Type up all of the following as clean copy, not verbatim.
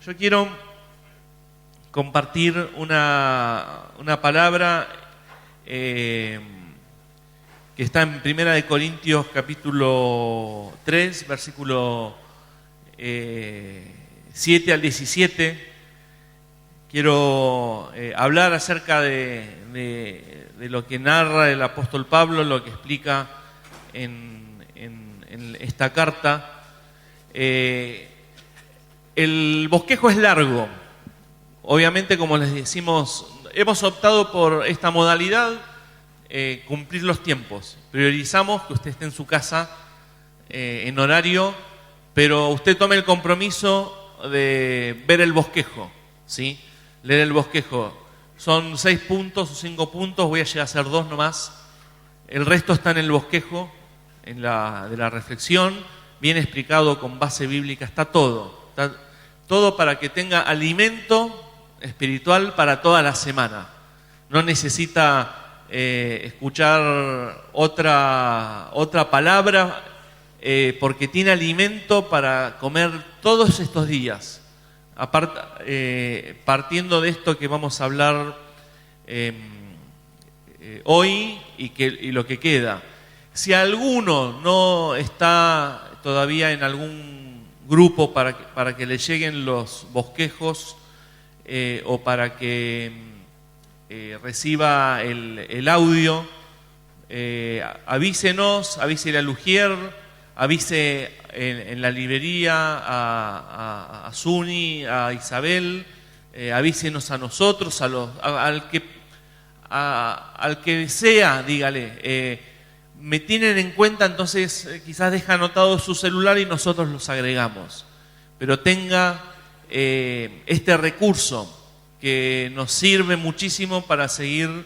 Yo quiero compartir una palabra que está en 1 Corintios capítulo 3, versículo 7 al 17. Quiero hablar acerca de lo que narra el apóstol Pablo, lo que explica en esta carta. El bosquejo es largo. Obviamente, como les decimos, hemos optado por esta modalidad, cumplir los tiempos. Priorizamos que usted esté en su casa en horario, pero usted tome el compromiso de ver el bosquejo, ¿sí? Leer el bosquejo. Son 6 puntos o 5 puntos, voy a llegar a hacer 2 nomás. El resto está en el bosquejo, de la reflexión, bien explicado con base bíblica, está todo. Está todo para que tenga alimento espiritual para toda la semana. No necesita escuchar otra palabra porque tiene alimento para comer todos estos días. Partiendo de esto que vamos a hablar hoy y lo que queda. Si alguno no está todavía en algún grupo para que le lleguen los bosquejos o para que reciba el audio, avísenos, avísele a Lugier, avise en la librería a Zuni, a Isabel, avísenos a nosotros, al que sea, dígale. Me tienen en cuenta, entonces quizás deja anotado su celular y nosotros los agregamos. Pero tenga este recurso que nos sirve muchísimo para seguir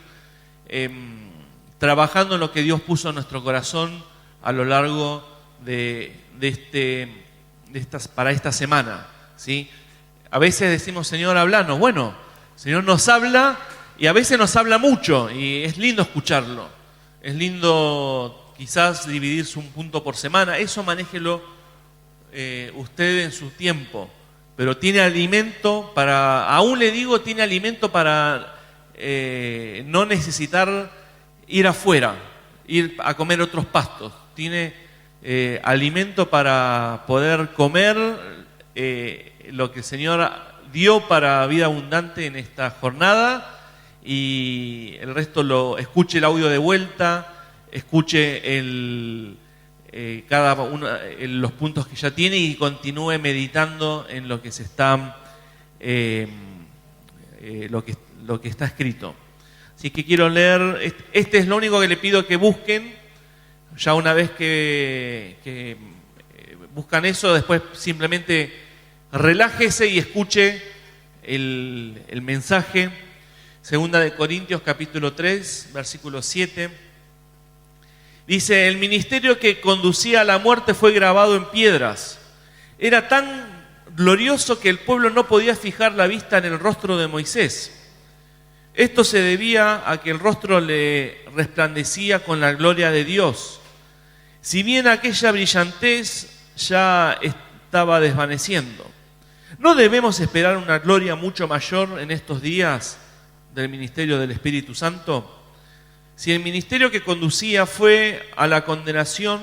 trabajando en lo que Dios puso en nuestro corazón a lo largo para esta semana, ¿sí? A veces decimos, Señor, háblanos. Bueno, el Señor nos habla y a veces nos habla mucho y es lindo escucharlo. Es lindo quizás dividirse un punto por semana. Eso manéjelo usted en su tiempo. Pero tiene alimento para, aún le digo, tiene alimento para no necesitar ir afuera, ir a comer otros pastos. Tiene alimento para poder comer lo que el Señor dio para vida abundante en esta jornada. Y el resto lo escuche el audio de vuelta, escuche cada uno los puntos que ya tiene y continúe meditando en lo que se está lo que está escrito. Así que quiero leer, este es lo único que le pido que busquen. Ya una vez que buscan eso, después simplemente relájese y escuche el mensaje. 2 Corintios capítulo 3, versículo 7. Dice, el ministerio que conducía a la muerte fue grabado en piedras. Era tan glorioso que el pueblo no podía fijar la vista en el rostro de Moisés. Esto se debía a que el rostro le resplandecía con la gloria de Dios. Si bien aquella brillantez ya estaba desvaneciendo. ¿No debemos esperar una gloria mucho mayor en estos días del ministerio del Espíritu Santo? Si el ministerio que conducía fue a la condenación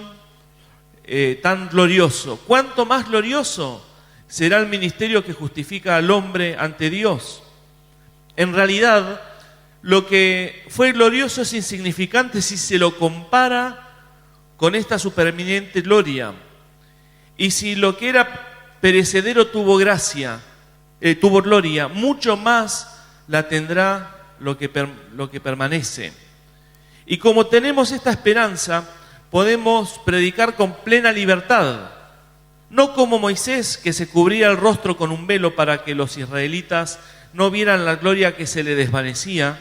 tan glorioso, ¿cuánto más glorioso será el ministerio que justifica al hombre ante Dios? En realidad, lo que fue glorioso es insignificante si se lo compara con esta supereminente gloria. Y si lo que era perecedero tuvo gloria, mucho más la tendrá lo que permanece. Y como tenemos esta esperanza, podemos predicar con plena libertad, no como Moisés, que se cubría el rostro con un velo para que los israelitas no vieran la gloria que se le desvanecía.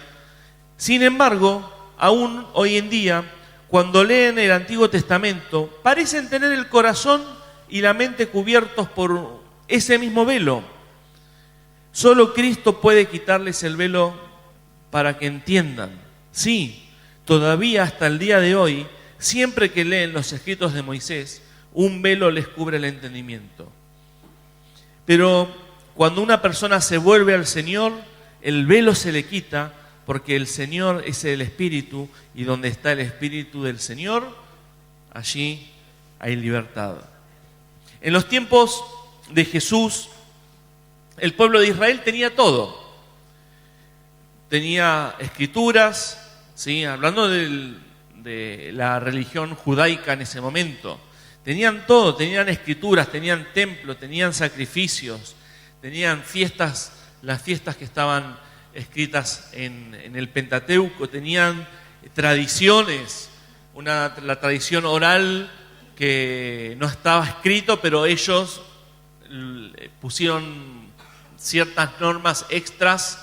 Sin embargo, aún hoy en día, cuando leen el Antiguo Testamento, parecen tener el corazón y la mente cubiertos por ese mismo velo. Solo Cristo puede quitarles el velo para que entiendan. Sí, todavía hasta el día de hoy, siempre que leen los escritos de Moisés, un velo les cubre el entendimiento. Pero cuando una persona se vuelve al Señor, el velo se le quita, porque el Señor es el Espíritu, y donde está el Espíritu del Señor, allí hay libertad. En los tiempos de Jesús, el pueblo de Israel tenía todo. Tenía escrituras, ¿sí? Hablando de la religión judaica en ese momento. Tenían todo, tenían escrituras, tenían templo, tenían sacrificios, tenían fiestas, las fiestas que estaban escritas en el Pentateuco, tenían tradiciones, la tradición oral que no estaba escrito, pero ellos pusieron ciertas normas extras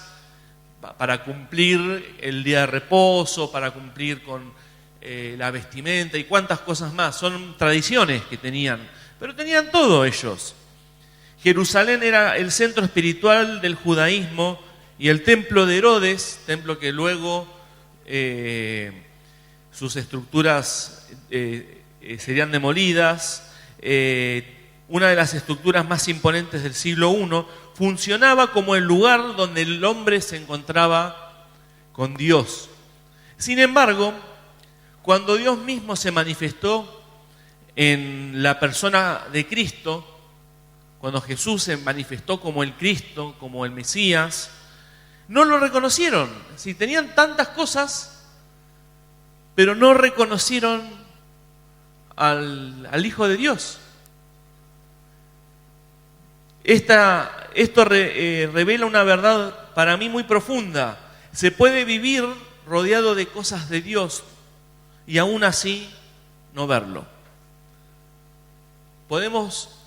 para cumplir el día de reposo, para cumplir con la vestimenta y cuántas cosas más. Son tradiciones que tenían, pero tenían todo ellos. Jerusalén era el centro espiritual del judaísmo, y el templo de Herodes, templo que luego sus estructuras serían demolidas, una de las estructuras más imponentes del siglo I, funcionaba como el lugar donde el hombre se encontraba con Dios. Sin embargo, cuando Dios mismo se manifestó en la persona de Cristo, cuando Jesús se manifestó como el Cristo, como el Mesías, no lo reconocieron. Sí, tenían tantas cosas, pero no reconocieron al Hijo de Dios. Esto revela una verdad para mí muy profunda. Se puede vivir rodeado de cosas de Dios y aún así no verlo. Podemos,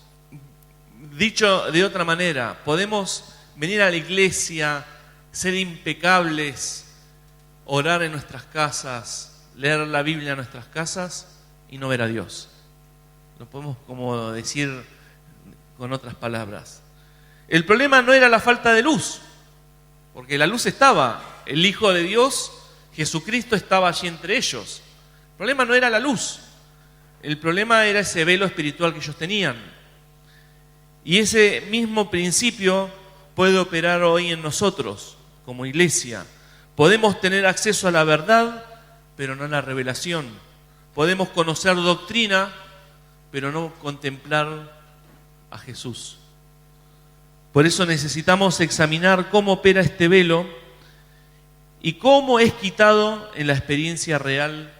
dicho de otra manera, podemos venir a la iglesia, ser impecables, orar en nuestras casas, leer la Biblia en nuestras casas y no ver a Dios. Lo podemos como decir con otras palabras. El problema no era la falta de luz, porque la luz estaba. El Hijo de Dios, Jesucristo, estaba allí entre ellos. El problema no era la luz. El problema era ese velo espiritual que ellos tenían. Y ese mismo principio puede operar hoy en nosotros, como iglesia. Podemos tener acceso a la verdad, pero no a la revelación. Podemos conocer doctrina, pero no contemplar a Jesús. Por eso necesitamos examinar cómo opera este velo y cómo es quitado en la experiencia real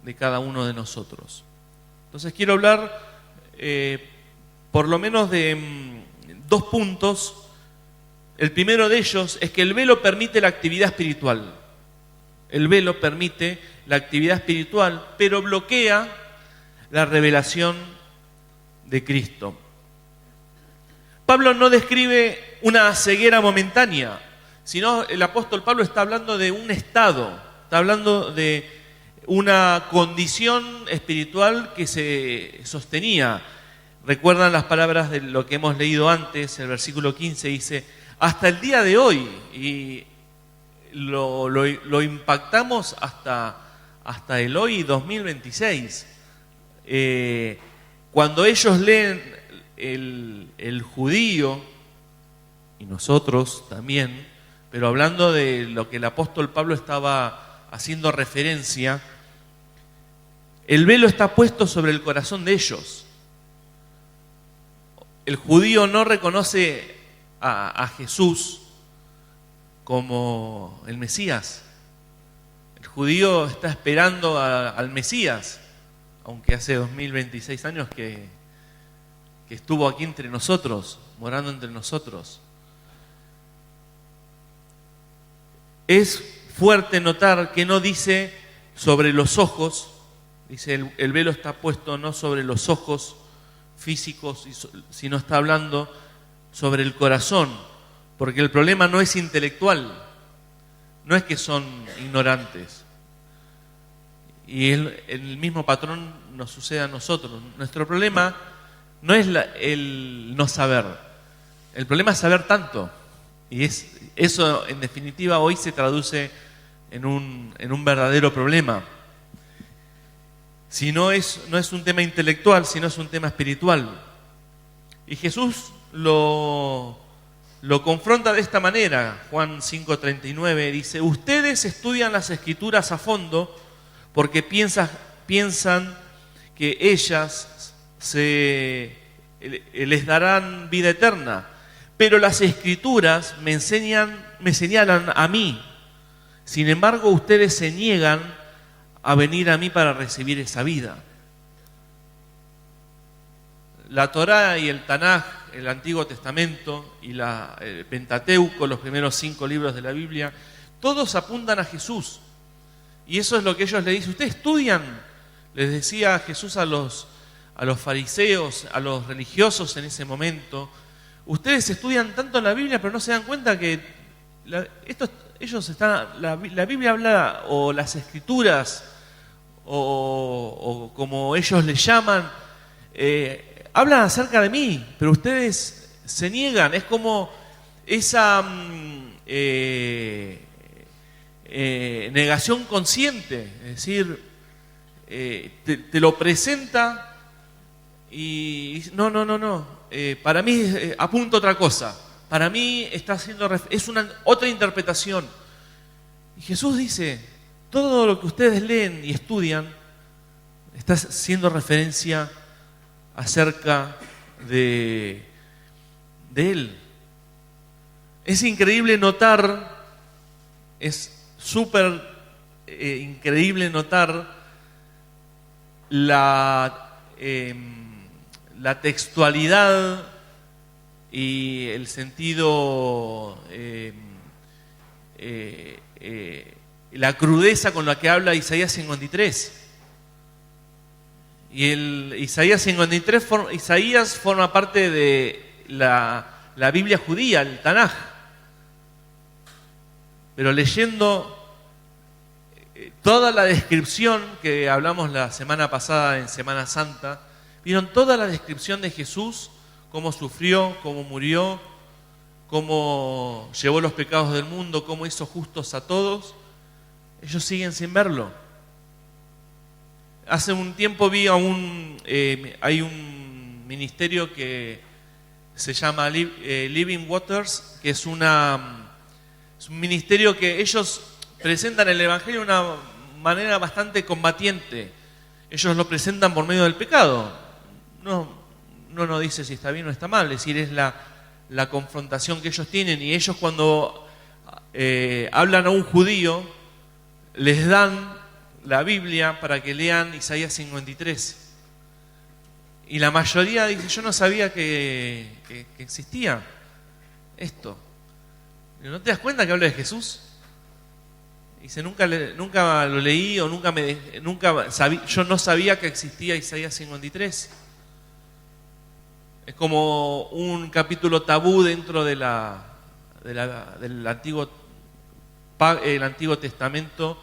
de cada uno de nosotros. Entonces quiero hablar por lo menos de 2 puntos. El primero de ellos es que el velo permite la actividad espiritual. El velo permite la actividad espiritual, pero bloquea la revelación de Cristo. Pablo no describe una ceguera momentánea, sino el apóstol Pablo está hablando de un estado, está hablando de una condición espiritual que se sostenía. Recuerdan las palabras de lo que hemos leído antes, el versículo 15 dice: hasta el día de hoy, y lo impactamos hasta el hoy 2026. Cuando ellos leen el judío, y nosotros también, pero hablando de lo que el apóstol Pablo estaba haciendo referencia, el velo está puesto sobre el corazón de ellos. El judío no reconoce a Jesús como el Mesías. El judío está esperando al Mesías, aunque hace 2026 años que estuvo aquí entre nosotros, morando entre nosotros. Es fuerte notar que no dice sobre los ojos, dice el velo está puesto no sobre los ojos físicos, sino está hablando sobre el corazón, porque el problema no es intelectual, no es que son ignorantes. Y el mismo patrón nos sucede a nosotros. Nuestro problema no es el no saber, el problema es saber tanto. Y eso en definitiva hoy se traduce en un verdadero problema. Si no es un tema intelectual, sino es un tema espiritual. Y Jesús lo lo confronta de esta manera. Juan 5:39 dice: ustedes estudian las Escrituras a fondo porque piensan que ellas les darán vida eterna. Pero las Escrituras me señalan a mí. Sin embargo, ustedes se niegan a venir a mí para recibir esa vida. La Torá y el Tanaj, el Antiguo Testamento y el Pentateuco, los primeros 5 libros de la Biblia, todos apuntan a Jesús. Y eso es lo que ellos le dicen. Ustedes estudian, les decía Jesús a los fariseos, a los religiosos en ese momento, ustedes estudian tanto la Biblia, pero no se dan cuenta que la Biblia habla, o las Escrituras, o como ellos le llaman, hablan acerca de mí, pero ustedes se niegan. Es como esa negación consciente, es decir, te lo presenta y no, para mí apunta otra cosa, para mí está haciendo es otra interpretación. Y Jesús dice: todo lo que ustedes leen y estudian está haciendo referencia acerca de Él. Es increíble notar, es súper increíble notar la textualidad y el sentido, la crudeza con la que habla Isaías 53. Y Isaías 53, Isaías forma parte de la Biblia judía, el Tanaj. Pero leyendo toda la descripción que hablamos la semana pasada en Semana Santa, vieron toda la descripción de Jesús, cómo sufrió, cómo murió, cómo llevó los pecados del mundo, cómo hizo justos a todos. Ellos siguen sin verlo. Hace un tiempo vi hay un ministerio que se llama Living Waters, que es un ministerio que ellos presentan el Evangelio de una manera bastante combatiente. Ellos lo presentan por medio del pecado. No dice si está bien o está mal, es decir, es la confrontación que ellos tienen. Y ellos, cuando hablan a un judío, les dan la Biblia para que lean Isaías 53. Y la mayoría dice: yo no sabía que existía esto. ¿No te das cuenta que habla de Jesús? Dice: nunca lo leí, o yo no sabía que existía Isaías 53. Es como un capítulo tabú dentro del Antiguo Testamento,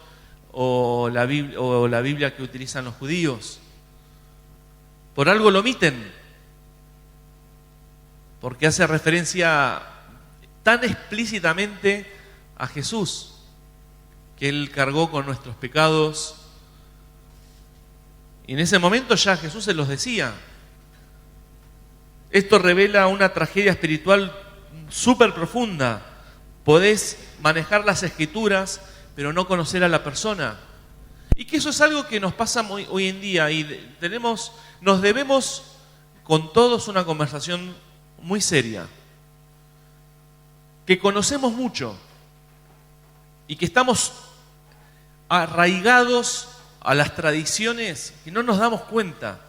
o la Biblia que utilizan los judíos. Por algo lo omiten, porque hace referencia tan explícitamente a Jesús, que Él cargó con nuestros pecados. Y en ese momento ya Jesús se los decía. Esto revela una tragedia espiritual súper profunda. Podés manejar las Escrituras, pero no conocer a la persona. Y que eso es algo que nos pasa hoy en día, y nos debemos con todos una conversación muy seria. Que conocemos mucho y que estamos arraigados a las tradiciones y no nos damos cuenta.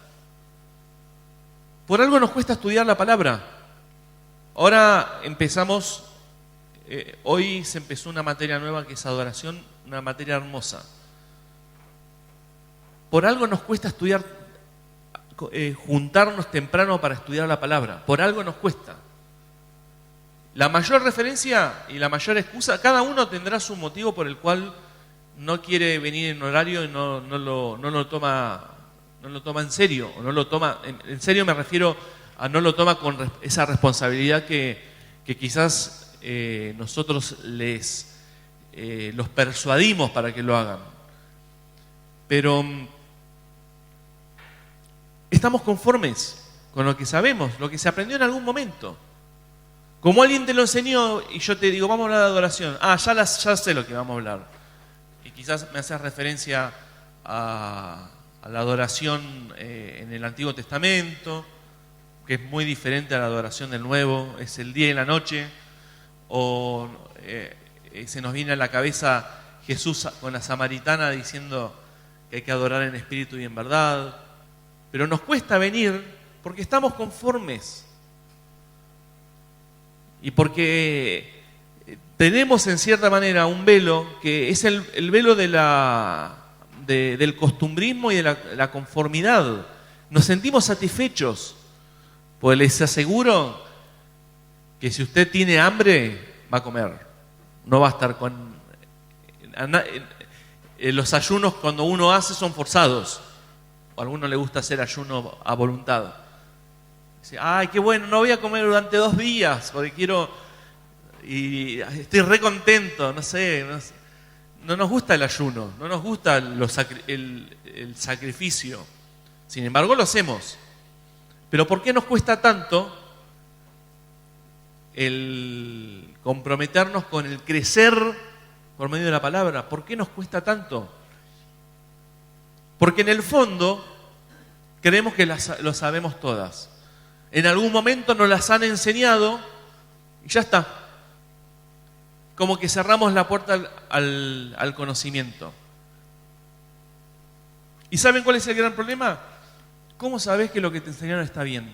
Por algo nos cuesta estudiar la palabra. Ahora empezamos, hoy se empezó una materia nueva que es adoración, una materia hermosa. Por algo nos cuesta estudiar, juntarnos temprano para estudiar la palabra. Por algo nos cuesta. La mayor referencia y la mayor excusa, cada uno tendrá su motivo por el cual no quiere venir en horario y no lo toma en serio, o no lo toma, en serio me refiero a no lo toma con esa responsabilidad que quizás nosotros los persuadimos para que lo hagan. Pero estamos conformes con lo que sabemos, lo que se aprendió en algún momento. Como alguien te lo enseñó y yo te digo, vamos a hablar de adoración. Ya sé lo que vamos a hablar. Y quizás me haces referencia a la adoración en el Antiguo Testamento, que es muy diferente a la adoración del Nuevo, es el día y la noche, o se nos viene a la cabeza Jesús con la samaritana diciendo que hay que adorar en espíritu y en verdad, pero nos cuesta venir porque estamos conformes y porque tenemos en cierta manera un velo que es el velo del costumbrismo y de la conformidad. Nos sentimos satisfechos. Pues les aseguro que si usted tiene hambre, va a comer. No va a estar con... Los ayunos cuando uno hace son forzados. O a alguno le gusta hacer ayuno a voluntad. Dice, ay, qué bueno, no voy a comer durante 2 días porque quiero... Y estoy re contento, no sé. No nos gusta el ayuno, no nos gusta el sacrificio. Sin embargo, lo hacemos. Pero ¿por qué nos cuesta tanto el comprometernos con el crecer por medio de la palabra? ¿Por qué nos cuesta tanto? Porque en el fondo creemos que lo sabemos todas. En algún momento nos las han enseñado y ya está. Como que cerramos la puerta al conocimiento. ¿Y saben cuál es el gran problema? ¿Cómo sabés que lo que te enseñaron está bien?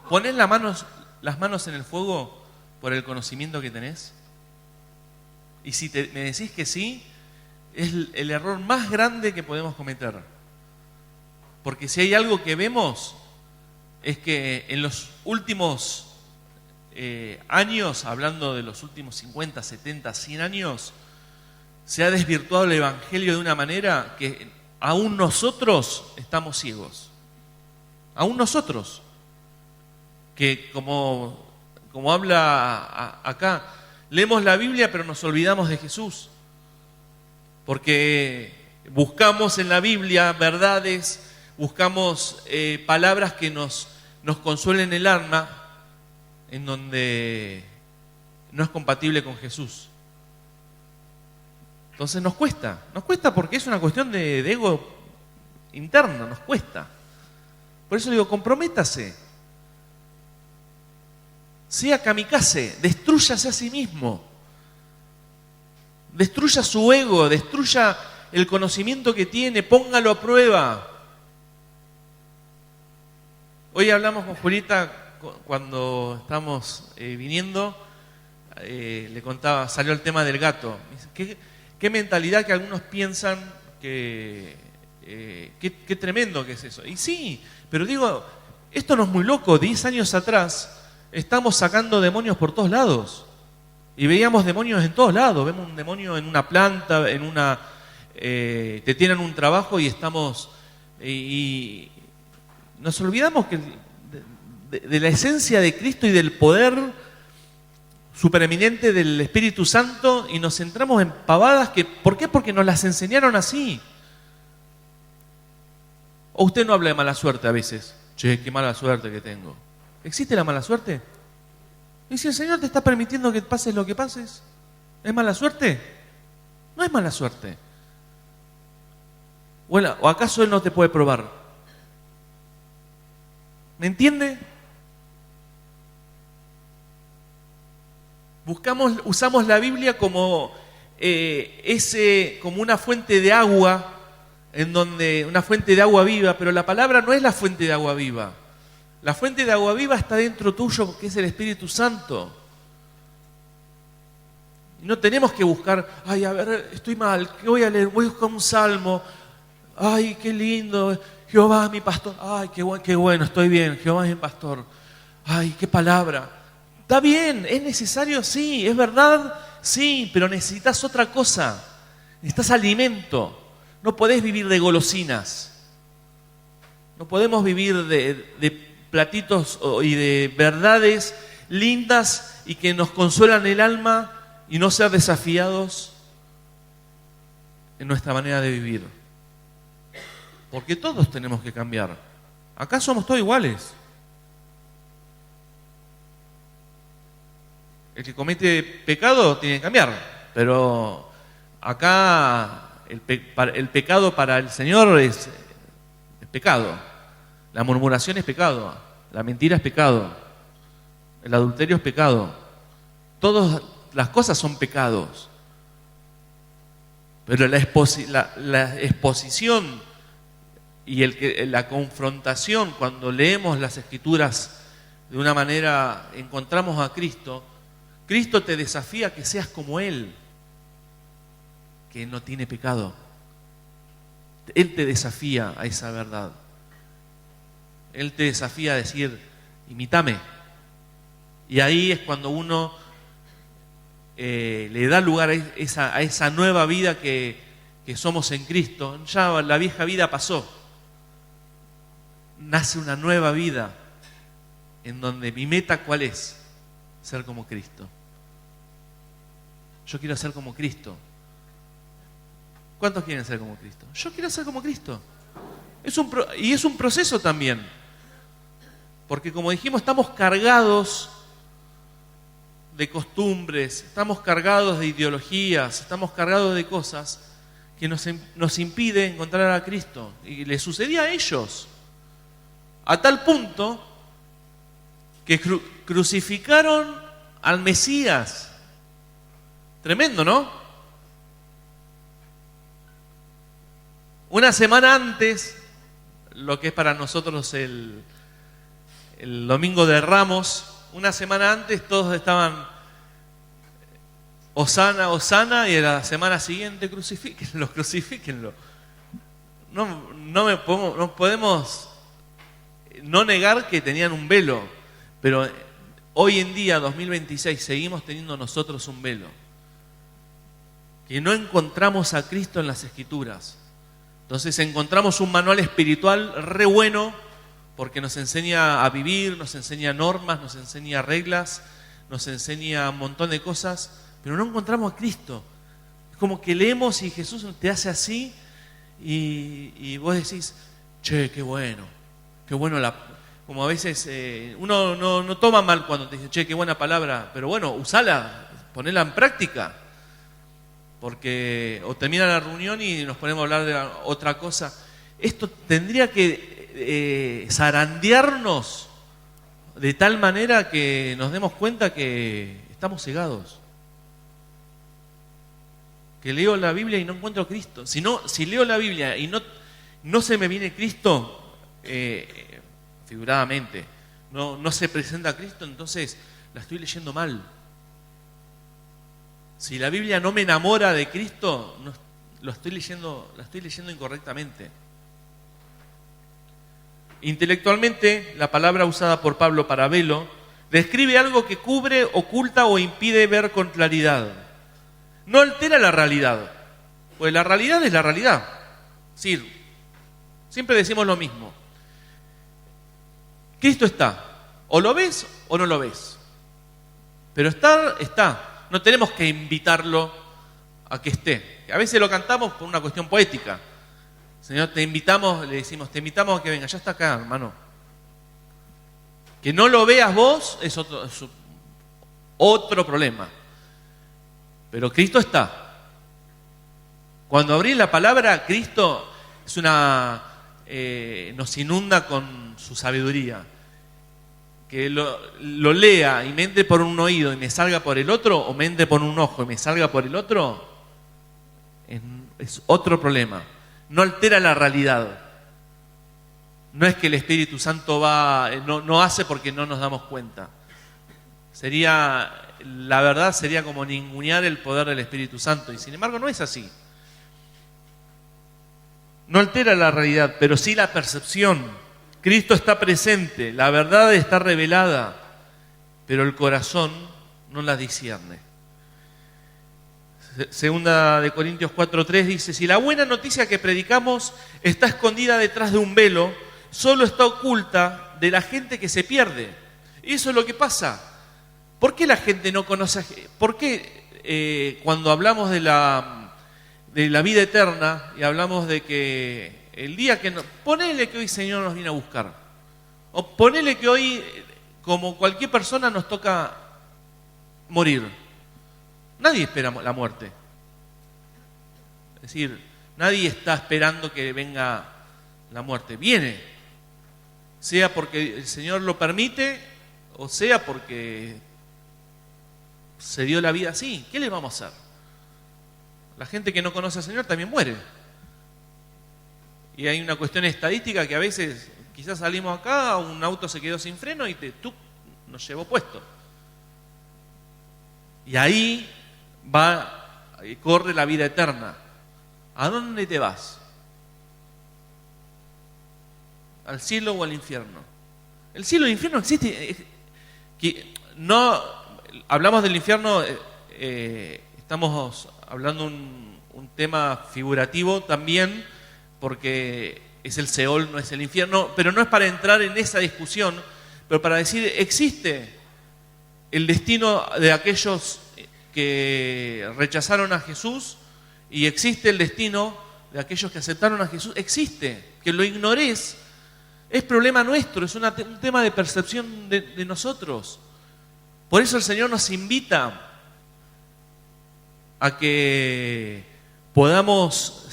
¿Ponés las manos en el fuego por el conocimiento que tenés? Y si me decís que sí, es el error más grande que podemos cometer. Porque si hay algo que vemos, es que en los últimos años, hablando de los últimos 50, 70, 100 años, se ha desvirtuado el Evangelio de una manera que aún nosotros estamos ciegos. Aún nosotros. Que como habla acá, leemos la Biblia pero nos olvidamos de Jesús. Porque buscamos en la Biblia verdades, buscamos palabras que nos consuelen el alma, en donde no es compatible con Jesús. Entonces nos cuesta porque es una cuestión de ego interno, nos cuesta. Por eso digo, comprométase. Sea kamikaze, destrúyase a sí mismo. Destruya su ego, destruya el conocimiento que tiene, póngalo a prueba. Hoy hablamos con Julieta cuando estamos viniendo, le contaba, salió el tema del gato. ¿Qué mentalidad que algunos piensan que... qué tremendo que es eso. Y sí, pero digo, esto no es muy loco. 10 años atrás estamos sacando demonios por todos lados. Y veíamos demonios en todos lados. Vemos un demonio en una planta, te tienen un trabajo y estamos... y nos olvidamos que de la esencia de Cristo y del poder supereminente del Espíritu Santo y nos centramos en pavadas que... ¿Por qué? Porque nos las enseñaron así. ¿O usted no habla de mala suerte a veces? Che, qué mala suerte que tengo. ¿Existe la mala suerte? ¿Y si el Señor te está permitiendo que pases lo que pases? ¿Es mala suerte? No es mala suerte. ¿O acaso Él no te puede probar? ¿Me entiende? Usamos la Biblia como como una fuente de agua, una fuente de agua viva, pero la palabra no es la fuente de agua viva. La fuente de agua viva está dentro tuyo, que es el Espíritu Santo. Y no tenemos que buscar, ay, a ver, estoy mal, ¿qué voy a leer? Voy a buscar un salmo. Ay, qué lindo, Jehová es mi pastor. Ay, qué bueno, estoy bien, Jehová es mi pastor. Ay, qué palabra. Está bien, es necesario, sí, es verdad, sí, pero necesitas otra cosa. Necesitas alimento. No podés vivir de golosinas. No podemos vivir de platitos y de verdades lindas y que nos consuelan el alma y no ser desafiados en nuestra manera de vivir. Porque todos tenemos que cambiar. Acá somos todos iguales. El que comete pecado tiene que cambiar. Pero acá el pecado para el Señor es pecado. La murmuración es pecado. La mentira es pecado. El adulterio es pecado. Todas las cosas son pecados. Pero la exposición y la confrontación, cuando leemos las Escrituras de una manera, encontramos a Cristo. Cristo te desafía a que seas como Él, que no tiene pecado. Él te desafía a esa verdad. Él te desafía a decir, imítame. Y ahí es cuando uno le da lugar a esa nueva vida que somos en Cristo. Ya la vieja vida pasó. Nace una nueva vida en donde mi meta, ¿cuál es? Ser como Cristo. Yo quiero ser como Cristo. ¿Cuántos quieren ser como Cristo? Yo quiero ser como Cristo. Y es un proceso también. Porque como dijimos, estamos cargados de costumbres, estamos cargados de ideologías, estamos cargados de cosas que nos impide encontrar a Cristo. Y le sucedía a ellos. A tal punto que crucificaron al Mesías. Tremendo, ¿no? Una semana antes, lo que es para nosotros el Domingo de Ramos, una semana antes todos estaban Hosana, Hosana, y la semana siguiente crucifíquenlo. No podemos no negar que tenían un velo, pero hoy en día, 2026, seguimos teniendo nosotros un velo. Que no encontramos a Cristo en las Escrituras. Entonces encontramos un manual espiritual re bueno, porque nos enseña a vivir, nos enseña normas, nos enseña reglas, nos enseña un montón de cosas, pero no encontramos a Cristo. Es como que leemos y Jesús te hace así y vos decís, che, qué bueno como a veces uno no toma mal cuando te dice, che, qué buena palabra, pero bueno, usala, ponela en práctica. Porque o termina la reunión y nos ponemos a hablar de otra cosa. Esto tendría que zarandearnos de tal manera que nos demos cuenta que estamos cegados. Que leo la Biblia y no encuentro a Cristo. Si leo la Biblia y no se me viene Cristo, figuradamente, no se presenta a Cristo, entonces la estoy leyendo mal. Si la Biblia no me enamora de Cristo, la estoy leyendo incorrectamente. Intelectualmente, la palabra usada por Pablo para velo describe algo que cubre, oculta o impide ver con claridad. No altera la realidad, pues la realidad es la realidad. Sí, siempre decimos lo mismo. Cristo está, o lo ves o no lo ves. Pero estar, está. No tenemos que invitarlo a que esté. A veces lo cantamos por una cuestión poética. Señor, te invitamos, le decimos, te invitamos a que venga. Ya está acá, hermano. Que no lo veas vos es otro problema. Pero Cristo está. Cuando abrís la palabra, Cristo nos inunda con su sabiduría. Que lo lea y me entre por un oído y me salga por el otro, o me entre por un ojo y me salga por el otro, es otro problema. No altera la realidad. No es que el Espíritu Santo no hace porque no nos damos cuenta. La verdad sería como ningunear el poder del Espíritu Santo, y sin embargo no es así. No altera la realidad, pero sí la percepción. Cristo está presente, la verdad está revelada, pero el corazón no la discierne. Segunda de Corintios 4:3 dice, si la buena noticia que predicamos está escondida detrás de un velo, solo está oculta de la gente que se pierde. Y eso es lo que pasa. ¿Por qué la gente no conoce? ¿Por qué cuando hablamos de la vida eterna y hablamos de que el día que ponele que hoy Señor nos viene a buscar, o ponele que hoy, como cualquier persona, nos toca morir. Nadie espera la muerte. Es decir, nadie está esperando que venga la muerte. Viene, sea porque el Señor lo permite o sea porque se dio la vida así. ¿Qué le vamos a hacer? La gente que no conoce al Señor también muere. Y hay una cuestión estadística que a veces, quizás salimos acá, un auto se quedó sin freno y nos llevó puesto. Y ahí corre la vida eterna. ¿A dónde te vas? ¿Al cielo o al infierno? El cielo y el infierno existe. No hablamos del infierno, estamos hablando un tema figurativo también, porque es el Seol, no es el infierno, pero no es para entrar en esa discusión, pero para decir, existe el destino de aquellos que rechazaron a Jesús y existe el destino de aquellos que aceptaron a Jesús. Existe. Que lo ignores es problema nuestro, es un tema de percepción de nosotros. Por eso el Señor nos invita a que podamos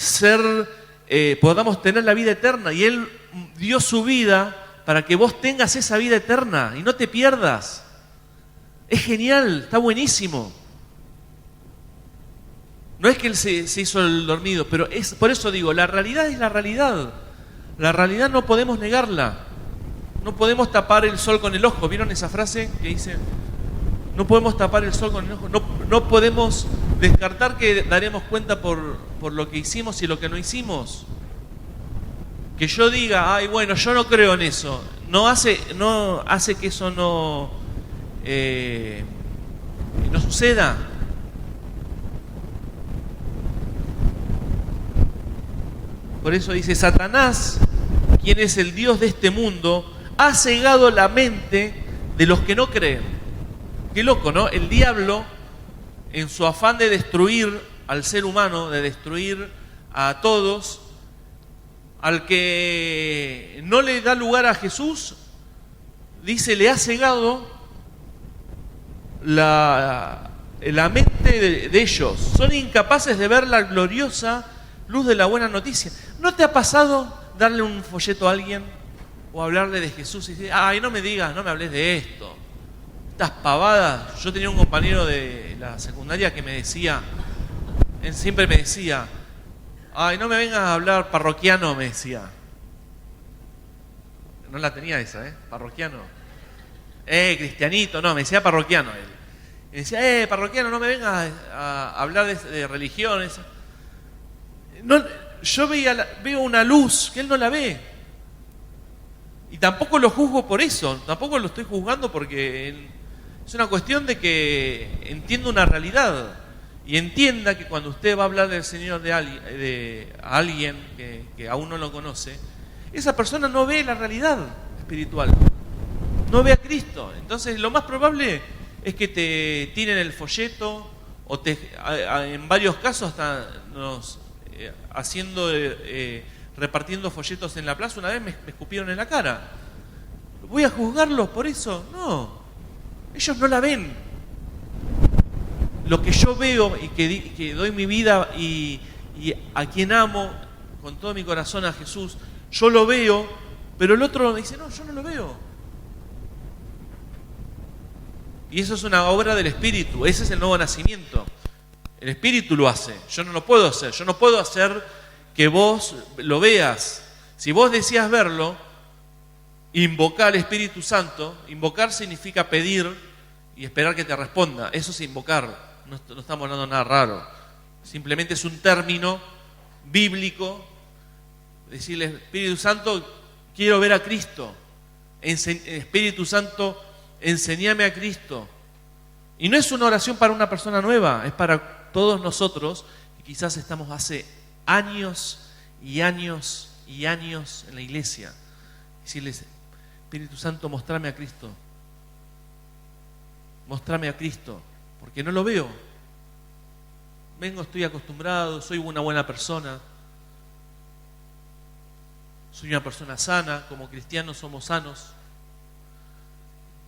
tener la vida eterna, y Él dio su vida para que vos tengas esa vida eterna y no te pierdas. Es genial, está buenísimo. No es que Él se hizo el dormido, pero por eso digo, la realidad es la realidad. La realidad no podemos negarla. No podemos tapar el sol con el ojo. ¿Vieron esa frase que dice? No podemos tapar el sol con el ojo. No podemos descartar que daremos cuenta por lo que hicimos y lo que no hicimos. Que yo diga, ay, bueno, yo no creo en eso, no hace que eso no suceda. Por eso dice, Satanás, quien es el Dios de este mundo, ha cegado la mente de los que no creen. Qué loco, ¿no? El diablo, en su afán de destruir al ser humano, de destruir a todos, al que no le da lugar a Jesús, dice, le ha cegado la mente de ellos. Son incapaces de ver la gloriosa luz de la buena noticia. ¿No te ha pasado darle un folleto a alguien o hablarle de Jesús y decir, ay, no me digas, no me hables de esto, estas pavadas? Yo tenía un compañero de la secundaria que él siempre me decía, ay, no me vengas a hablar parroquiano, me decía. No la tenía esa, parroquiano. Cristianito, no, me decía parroquiano él. Me decía, parroquiano, no me vengas a hablar de religiones. No, yo veo una luz que él no la ve. Y tampoco lo juzgo por eso, tampoco lo estoy juzgando porque es una cuestión de que entiendo una realidad. Y entienda que cuando usted va a hablar del Señor a alguien que aún no lo conoce, esa persona no ve la realidad espiritual, no ve a Cristo. Entonces lo más probable es que te tiren el folleto o en varios casos hasta repartiendo folletos en la plaza. Una vez me escupieron en la cara. ¿Voy a juzgarlos por eso? No, ellos no la ven. Lo que yo veo y que doy mi vida y a quien amo con todo mi corazón, a Jesús, yo lo veo, pero el otro me dice, no, yo no lo veo. Y eso es una obra del Espíritu, ese es el nuevo nacimiento. El Espíritu lo hace, yo no lo puedo hacer. Yo no puedo hacer que vos lo veas. Si vos deseas verlo, invocar al Espíritu Santo. Invocar significa pedir y esperar que te responda. Eso es invocar. No estamos hablando de nada raro. Simplemente es un término bíblico. Decirle, Espíritu Santo, quiero ver a Cristo. Espíritu Santo, enséñame a Cristo. Y no es una oración para una persona nueva, es para todos nosotros que quizás estamos hace años y años y años en la iglesia. Decirles, Espíritu Santo, mostrame a Cristo. Mostrame a Cristo. Porque no lo veo. Vengo, estoy acostumbrado, soy una buena persona. Soy una persona sana, como cristianos somos sanos.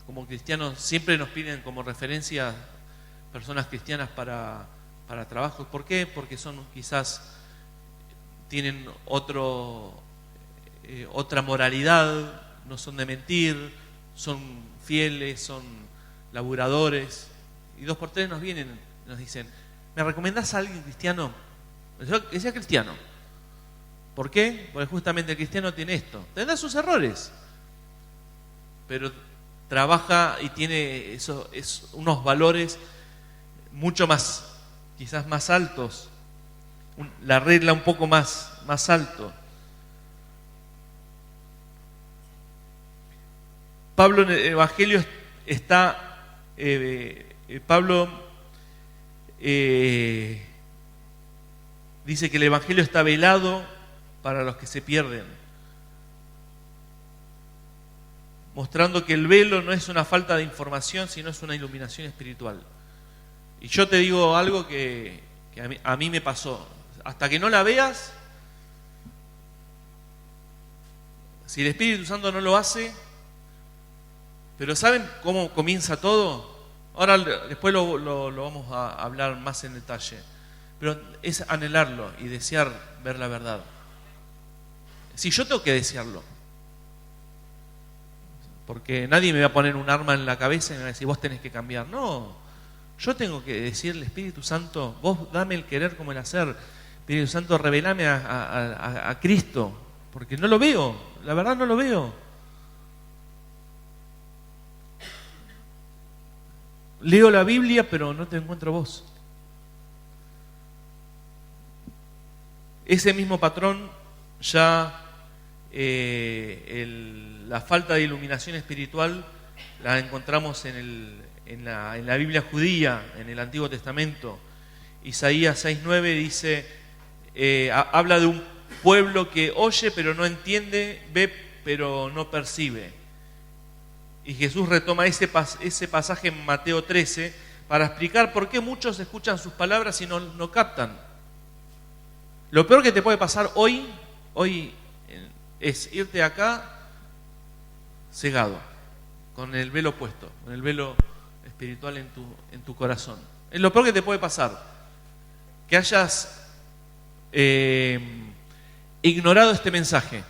Como cristianos siempre nos piden como referencia personas cristianas para trabajos. ¿Por qué? Porque quizás tienen otra moralidad, no son de mentir, son fieles, son laburadores. Y 2 por 3 nos vienen y nos dicen: ¿me recomendás a alguien cristiano? Yo decía cristiano. ¿Por qué? Porque justamente el cristiano tiene esto. Tendrá sus errores, pero trabaja y tiene unos valores mucho más, quizás más altos, la regla un poco más alto. Pablo en el Evangelio está, Pablo dice que el Evangelio está velado para los que se pierden, mostrando que el velo no es una falta de información, sino es una iluminación espiritual. Y yo te digo algo que a mí me pasó. Hasta que no la veas, si el Espíritu Santo no lo hace, pero ¿saben cómo comienza todo? Ahora después lo vamos a hablar más en detalle. Pero es anhelarlo y desear ver la verdad. Si yo tengo que desearlo, porque nadie me va a poner un arma en la cabeza y me va a decir: vos tenés que cambiar. No, yo tengo que decirle: Espíritu Santo, vos dame el querer como el hacer. Espíritu Santo, revelame a Cristo, porque no lo veo, la verdad no lo veo. Leo la Biblia, pero no te encuentro vos. Ese mismo patrón ya, la falta de iluminación espiritual la encontramos en la Biblia judía, en el Antiguo Testamento. Isaías 6:9 dice, habla de un pueblo que oye pero no entiende, ve pero no percibe. Y Jesús retoma ese pasaje en Mateo 13 para explicar por qué muchos escuchan sus palabras y no captan. Lo peor que te puede pasar hoy es irte acá cegado, con el velo puesto, con el velo espiritual en tu corazón. Es lo peor que te puede pasar, que hayas ignorado este mensaje,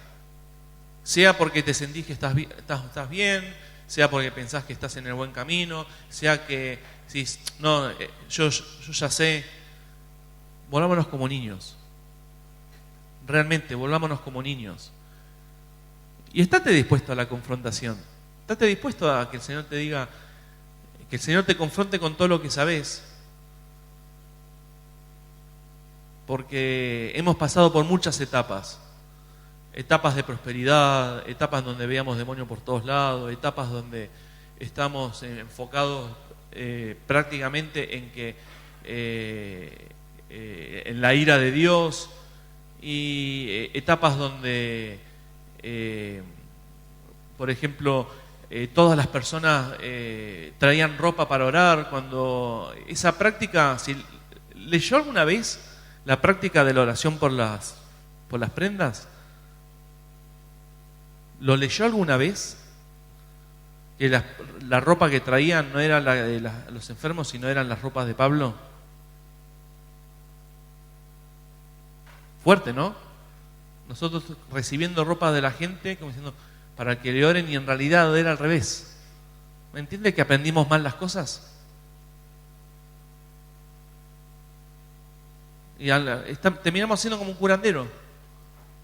sea porque te sentís que estás bien, sea porque pensás que estás en el buen camino, sea que decís: no, yo ya sé. Volvámonos como niños. Realmente, volvámonos como niños. Y estate dispuesto a la confrontación. Estate dispuesto a que el Señor te diga, que el Señor te confronte con todo lo que sabés. Porque hemos pasado por muchas etapas. Etapas de prosperidad, etapas donde veíamos demonios por todos lados, etapas donde estamos enfocados prácticamente en que en la ira de Dios, y etapas donde por ejemplo todas las personas traían ropa para orar, cuando esa práctica, si leyó alguna vez la práctica de la oración por las prendas, ¿lo leyó alguna vez? Que la ropa que traían no era la de los enfermos, sino eran las ropas de Pablo. Fuerte, ¿no? Nosotros recibiendo ropa de la gente, como diciendo, para que le oren, y en realidad era al revés. ¿Me entiende que aprendimos mal las cosas? Y terminamos siendo como un curandero.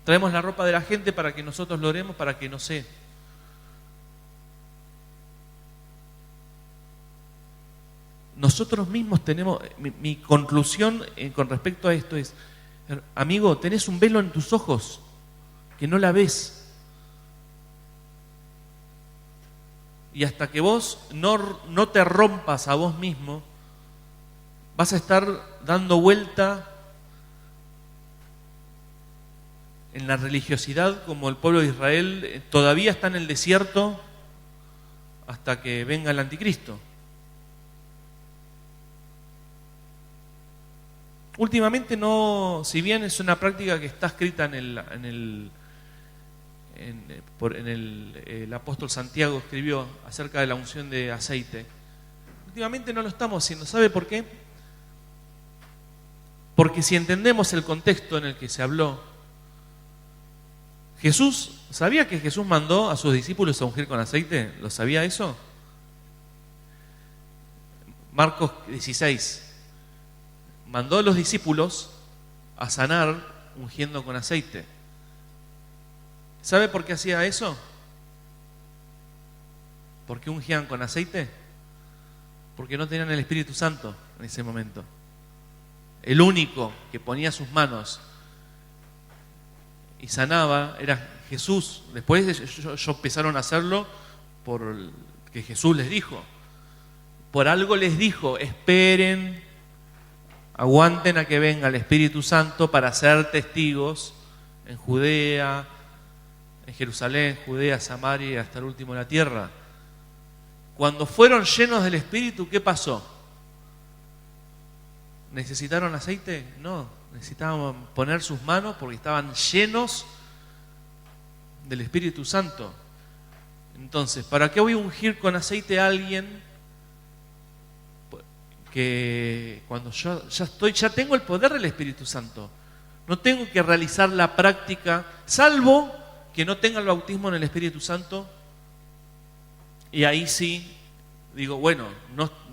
Traemos la ropa de la gente para que nosotros lo oremos, para que no sé. Nosotros mismos tenemos, mi conclusión con respecto a esto es: amigo, tenés un velo en tus ojos que no la ves. Y hasta que vos no te rompas a vos mismo, vas a estar dando vuelta en la religiosidad como el pueblo de Israel todavía está en el desierto hasta que venga el anticristo. Últimamente no, si bien es una práctica que está escrita el apóstol Santiago escribió acerca de la unción de aceite. últimamente no lo estamos haciendo. ¿Sabe por qué? Porque si entendemos el contexto en el que se habló, ¿sabía que Jesús mandó a sus discípulos a ungir con aceite? ¿Lo sabía eso? Marcos 16. Mandó a los discípulos a sanar ungiendo con aceite. ¿Sabe por qué hacía eso? ¿Por qué ungían con aceite? Porque no tenían el Espíritu Santo en ese momento. El único que ponía sus manos y sanaba era Jesús. Después ellos empezaron a hacerlo porque Jesús les dijo. Por algo les dijo, esperen, aguanten a que venga el Espíritu Santo para ser testigos en Judea, en Jerusalén, Judea, Samaria y hasta el último de la tierra. Cuando fueron llenos del Espíritu, ¿qué pasó? ¿Necesitaron aceite? No, necesitaban poner sus manos porque estaban llenos del Espíritu Santo. Entonces, ¿para qué voy a ungir con aceite a alguien que cuando yo ya tengo el poder del Espíritu Santo? No tengo que realizar la práctica, salvo que no tenga el bautismo en el Espíritu Santo. Y ahí sí, digo, bueno,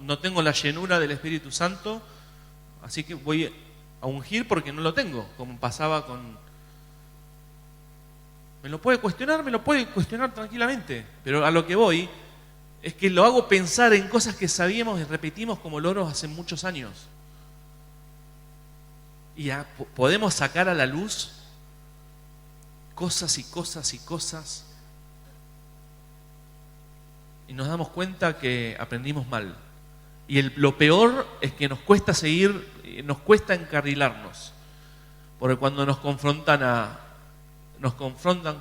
no tengo la llenura del Espíritu Santo, así que voy a ungir porque no lo tengo, como pasaba con... Me lo puede cuestionar tranquilamente, pero a lo que voy es que lo hago pensar en cosas que sabíamos y repetimos como loros hace muchos años. Y podemos sacar a la luz cosas y cosas y cosas, y nos damos cuenta que aprendimos mal. Y lo peor es que nos cuesta encarrilarnos. Porque cuando nos confrontan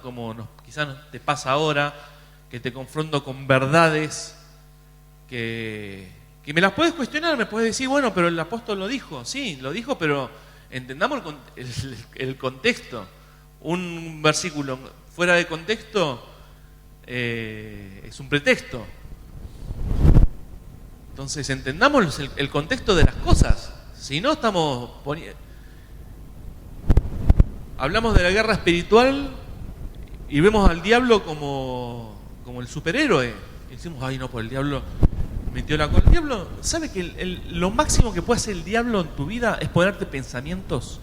como quizás te pasa ahora, que te confronto con verdades que me las puedes cuestionar, me puedes decir, bueno, pero el apóstol lo dijo. Sí, lo dijo, pero entendamos el contexto. Un versículo fuera de contexto es un pretexto. Entonces entendamos el contexto de las cosas. Si no hablamos de la guerra espiritual y vemos al diablo como el superhéroe. Y decimos, ay no, por el diablo metió la cola. El diablo, ¿sabe que lo máximo que puede hacer el diablo en tu vida es ponerte pensamientos?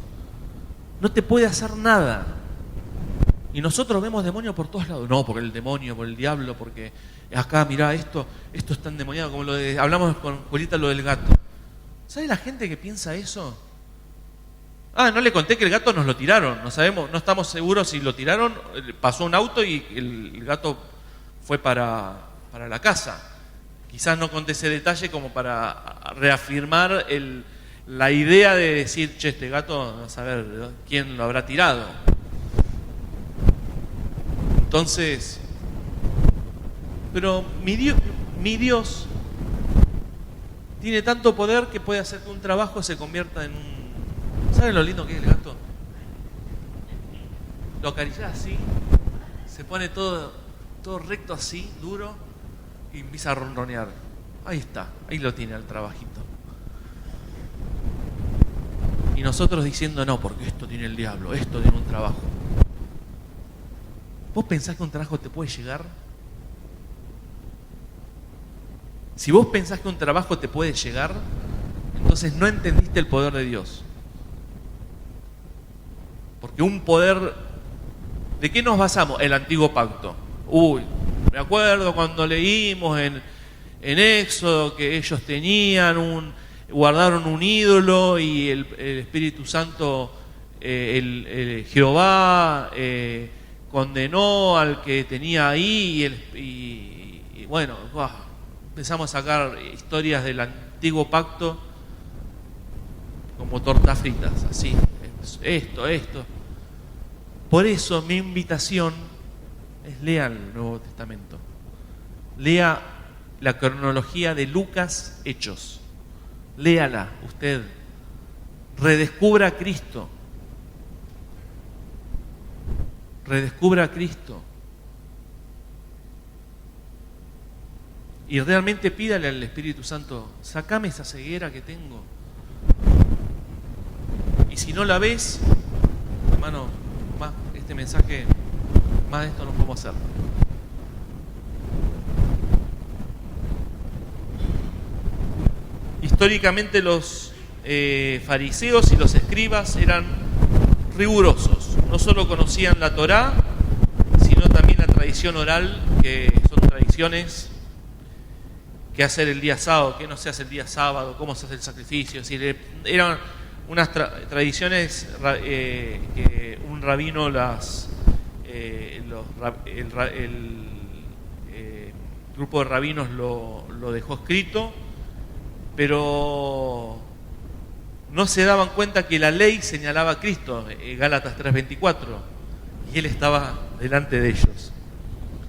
No te puede hacer nada. Y nosotros vemos demonios por todos lados. No, por el demonio, por el diablo, porque acá, mirá, esto es tan demoniado, como hablamos con Julieta, lo del gato. ¿Sabe la gente que piensa eso? No le conté que el gato nos lo tiraron. No estamos seguros si lo tiraron. Pasó un auto y el gato fue para la casa. Quizás no conté ese detalle como para reafirmar la idea de decir, che, este gato, a saber quién lo habrá tirado. Entonces, pero mi Dios tiene tanto poder que puede hacer que un trabajo se convierta en un... ¿Saben lo lindo que es el gato? Lo acaricias así, se pone todo recto así, duro, y empieza a ronronear. Ahí está, ahí lo tiene el trabajito. Y nosotros diciendo, no, porque esto tiene el diablo, esto tiene un trabajo. ¿Vos pensás que un trabajo te puede llegar? Si vos pensás que un trabajo te puede llegar, entonces no entendiste el poder de Dios. Porque un poder... ¿De qué nos basamos? El antiguo pacto. Me acuerdo cuando leímos en Éxodo que ellos guardaron un ídolo y el Espíritu Santo, Jehová... condenó al que tenía ahí y bueno, empezamos a sacar historias del antiguo pacto como tortas fritas, así, esto. Por eso mi invitación es lea el Nuevo Testamento, lea la cronología de Lucas, Hechos, léala usted, redescubra a Cristo. Redescubra a Cristo. Y realmente pídale al Espíritu Santo, sacame esa ceguera que tengo. Y si no la ves, hermano, más este mensaje, más de esto no podemos hacer. Históricamente los fariseos y los escribas eran rigurosos. No solo conocían la Torá, sino también la tradición oral, que son tradiciones que hacer el día sábado, que no se hace el día sábado, cómo se hace el sacrificio. Es decir, eran unas tradiciones que un rabino el grupo de rabinos lo dejó escrito, pero no se daban cuenta que la ley señalaba a Cristo, Gálatas 3:24, y Él estaba delante de ellos.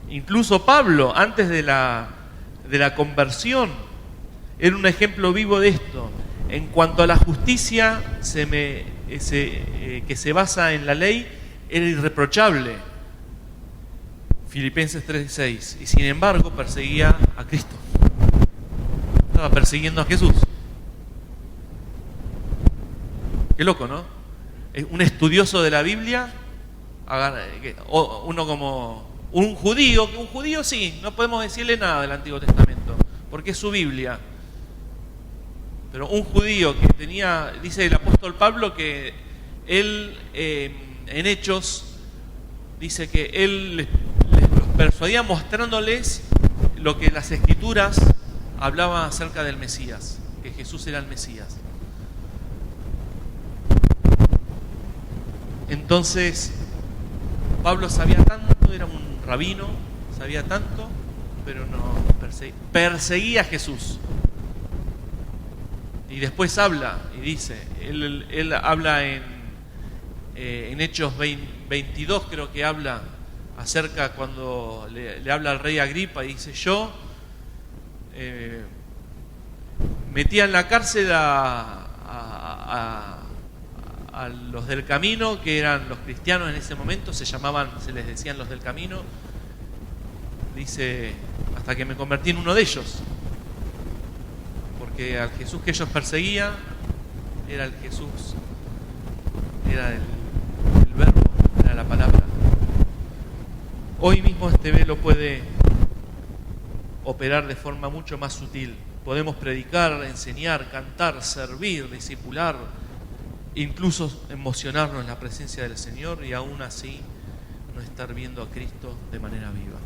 Incluso Pablo, antes de la conversión, era un ejemplo vivo de esto. En cuanto a la justicia que se basa en la ley, era irreprochable. Filipenses 3:6. Y sin embargo perseguía a Cristo. Estaba persiguiendo a Jesús. Qué loco, ¿no? Un estudioso de la Biblia, uno como un judío sí, no podemos decirle nada del Antiguo Testamento, porque es su Biblia. Pero un judío que tenía, dice el apóstol Pablo que él en Hechos dice que él los persuadía mostrándoles lo que las Escrituras hablaban acerca del Mesías, que Jesús era el Mesías. Entonces, Pablo sabía tanto, era un rabino, sabía tanto, pero no perseguía a Jesús. Y después habla y dice, él habla en Hechos 22, creo que habla acerca cuando le habla al rey Agripa y dice, yo metía en la cárcel a los del camino, que eran los cristianos en ese momento, se les decían los del camino, dice, hasta que me convertí en uno de ellos. Porque al Jesús que ellos perseguían era el Jesús, era el verbo, era la palabra. Hoy mismo este velo puede operar de forma mucho más sutil. Podemos predicar, enseñar, cantar, servir, discipular, incluso emocionarnos en la presencia del Señor y aún así no estar viendo a Cristo de manera viva.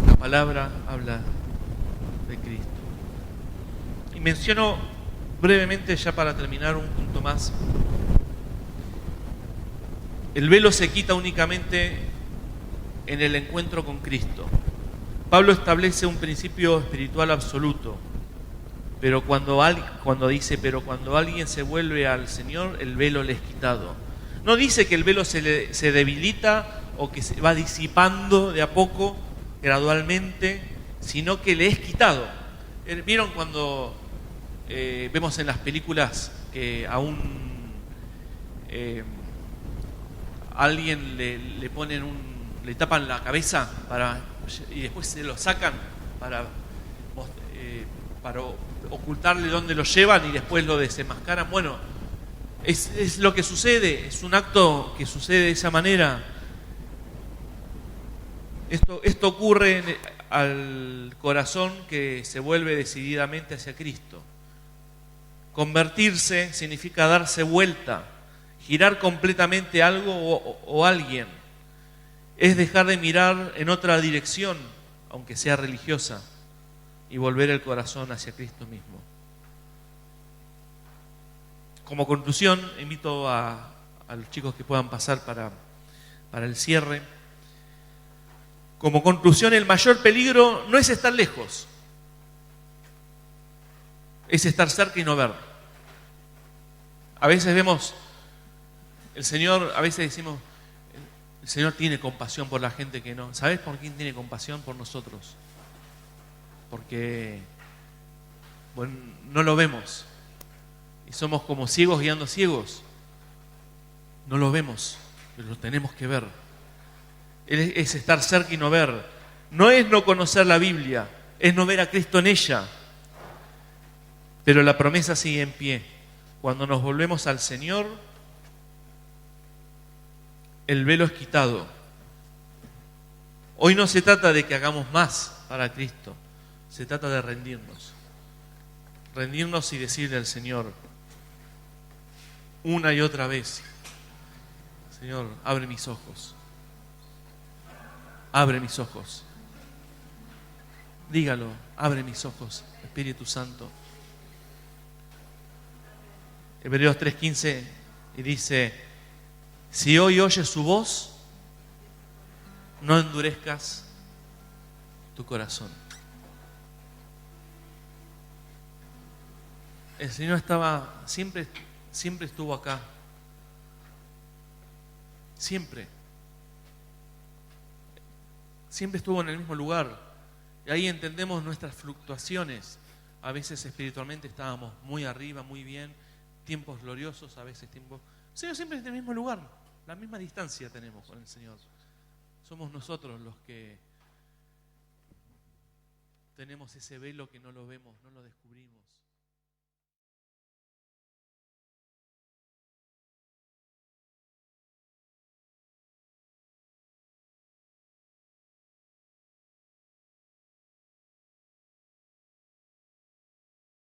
La palabra habla de Cristo. Y menciono brevemente, ya para terminar, un punto más. El velo se quita únicamente en el encuentro con Cristo. Pablo establece un principio espiritual absoluto, pero cuando alguien se vuelve al Señor, el velo le es quitado. No dice que el velo se debilita o que se va disipando de a poco, gradualmente, sino que le es quitado. ¿Vieron cuando vemos en las películas que a alguien le ponen le tapan la cabeza y después se lo sacan para ocultarle dónde lo llevan y después lo desenmascaran? Bueno, es lo que sucede, es un acto que sucede de esa manera. Esto ocurre al corazón que se vuelve decididamente hacia Cristo. Convertirse significa darse vuelta, girar completamente algo o alguien. Es dejar de mirar en otra dirección, aunque sea religiosa, y volver el corazón hacia Cristo mismo. Como conclusión, invito a los chicos que puedan pasar para el cierre. Como conclusión, el mayor peligro no es estar lejos, es estar cerca y no ver. A veces vemos el Señor, a veces decimos, el Señor tiene compasión por la gente que no. ¿Sabes por quién tiene compasión? Por nosotros. Porque no lo vemos. Y somos como ciegos guiando ciegos. No lo vemos, pero lo tenemos que ver. Es estar cerca y no ver. No es no conocer la Biblia, es no ver a Cristo en ella. Pero la promesa sigue en pie. Cuando nos volvemos al Señor, el velo es quitado. Hoy no se trata de que hagamos más para Cristo, se trata de rendirnos. Rendirnos y decirle al Señor una y otra vez: Señor, abre mis ojos. Abre mis ojos. Dígalo, abre mis ojos, Espíritu Santo. Hebreos 3:15 y dice: si hoy oyes su voz, no endurezcas tu corazón. El Señor siempre estuvo acá. Siempre estuvo en el mismo lugar. Y ahí entendemos nuestras fluctuaciones. A veces espiritualmente estábamos muy arriba, muy bien, tiempos gloriosos, a veces tiempos... El Señor siempre está en el mismo lugar, la misma distancia tenemos con el Señor. Somos nosotros los que tenemos ese velo que no lo vemos, no lo descubrimos.